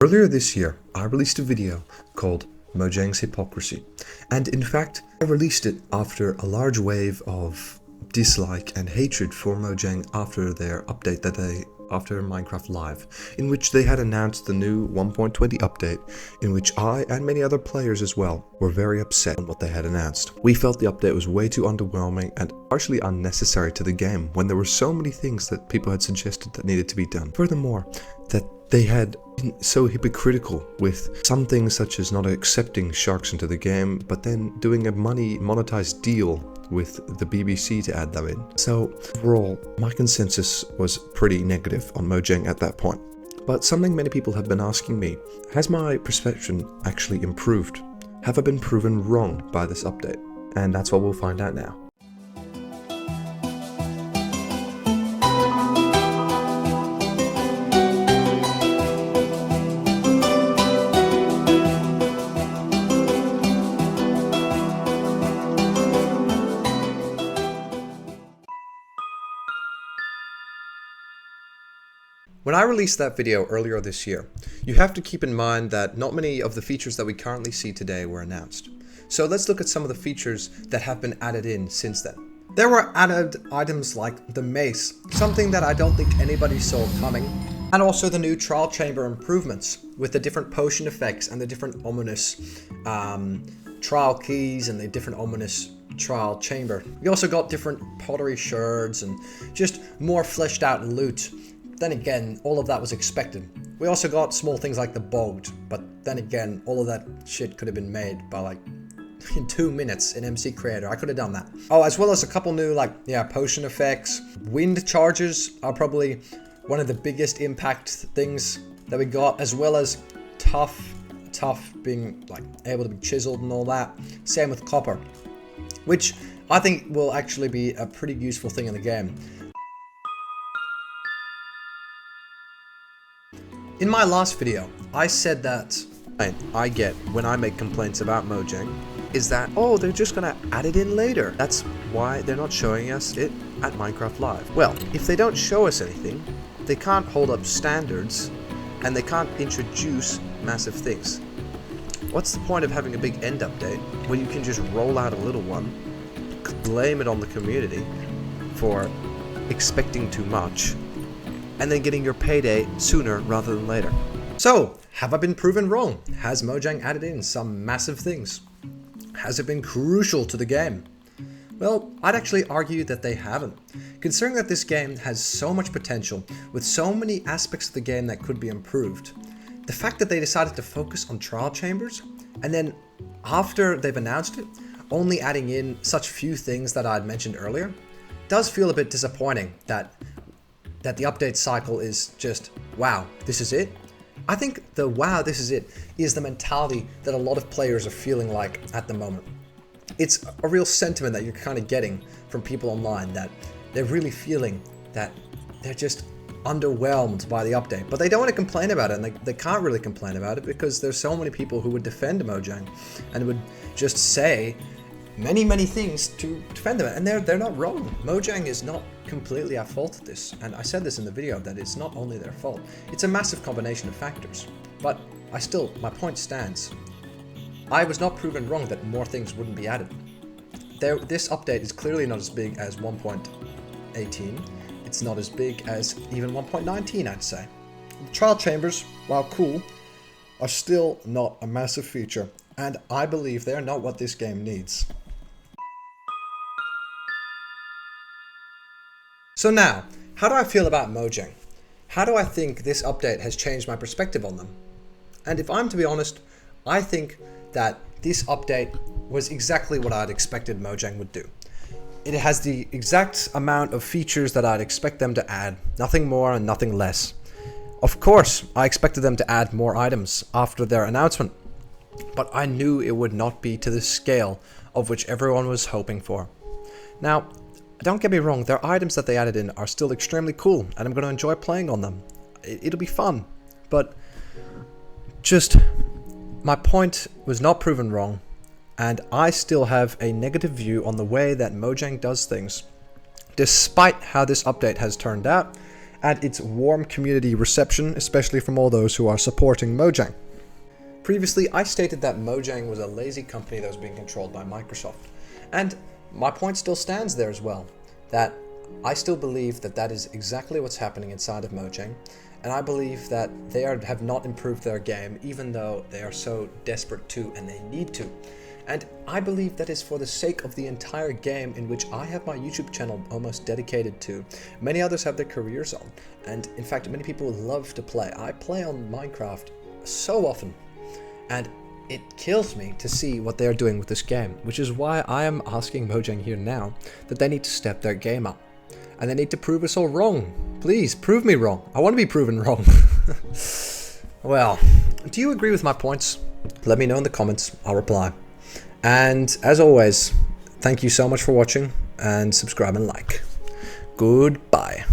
Earlier this year, I released a video called Mojang's Hypocrisy, and in fact, I released it after a large wave of dislike and hatred for Mojang after their update after Minecraft Live, in which they had announced the new 1.20 update, in which I and many other players as well were very upset on what they had announced. We felt the update was way too underwhelming and partially unnecessary to the game when there were so many things that people had suggested that needed to be done. Furthermore, that they had been so hypocritical with some things such as not accepting sharks into the game, but then doing a monetized deal with the BBC to add them in. So overall, my consensus was pretty negative on Mojang at that point. But something many people have been asking me, has my perception actually improved? Have I been proven wrong by this update? And that's what we'll find out now. When I released that video earlier this year, you have to keep in mind that not many of the features that we currently see today were announced. So let's look at some of the features that have been added in since then. There were added items like the mace, something that I don't think anybody saw coming, and also the new trial chamber improvements with the different potion effects and the different ominous trial keys and the different ominous trial chamber. We also got different pottery shards and just more fleshed out loot. Then again, all of that was expected. We also got small things like the bogged, but then again, all of that shit could have been made by like in 2 minutes in MC Creator. I could have done that. Oh, as well as a couple new potion effects. Wind charges are probably one of the biggest impact things that we got, as well as tough being like able to be chiseled and all that. Same with copper, which I think will actually be a pretty useful thing in the game. In my last video, I said that I get when I make complaints about Mojang is that, oh, they're just gonna add it in later. That's why they're not showing us it at Minecraft Live. Well, if they don't show us anything, they can't hold up standards and they can't introduce massive things. What's the point of having a big end update when you can just roll out a little one, blame it on the community for expecting too much, and then getting your payday sooner rather than later? So, have I been proven wrong? Has Mojang added in some massive things? Has it been crucial to the game? Well, I'd actually argue that they haven't. Considering that this game has so much potential, with so many aspects of the game that could be improved, the fact that they decided to focus on trial chambers, and then after they've announced it, only adding in such few things that I'd mentioned earlier, does feel a bit disappointing that the update cycle is just, wow, this is it? I think the wow, this is it is the mentality that a lot of players are feeling like at the moment. It's a real sentiment that you're kind of getting from people online, that they're really feeling that they're just underwhelmed by the update. But they don't want to complain about it, and they can't really complain about it because there's so many people who would defend Mojang and would just say many things to defend them, and they're not wrong. Mojang is not completely at fault at this, and I said this in the video that it's not only their fault, it's a massive combination of factors. But my point stands. I was not proven wrong that more things wouldn't be added. This update is clearly not as big as 1.18. It's not as big as even 1.19, I'd say. The trial chambers, while cool, are still not a massive feature, and I believe they're not what this game needs. So now, how do I feel about Mojang? How do I think this update has changed my perspective on them? And if I'm to be honest, I think that this update was exactly what I'd expected Mojang would do. It has the exact amount of features that I'd expect them to add, nothing more and nothing less. Of course, I expected them to add more items after their announcement, but I knew it would not be to the scale of which everyone was hoping for. Now, don't get me wrong, their items that they added in are still extremely cool, and I'm going to enjoy playing on them. It'll be fun, but just my point was not proven wrong, and I still have a negative view on the way that Mojang does things, despite how this update has turned out, and its warm community reception, especially from all those who are supporting Mojang. Previously, I stated that Mojang was a lazy company that was being controlled by Microsoft, and my point still stands there as well, that I still believe that that is exactly what's happening inside of Mojang, and I believe that they have not improved their game, even though they are so desperate to and they need to. And I believe that is for the sake of the entire game, in which I have my YouTube channel almost dedicated to. Many others have their careers on, and in fact many people love to play. I play on Minecraft so often, and it kills me to see what they are doing with this game, which is why I am asking Mojang here now that they need to step their game up. And they need to prove us all wrong. Please, prove me wrong. I want to be proven wrong. Well, do you agree with my points? Let me know in the comments. I'll reply. And as always, thank you so much for watching, and subscribe and like. Goodbye.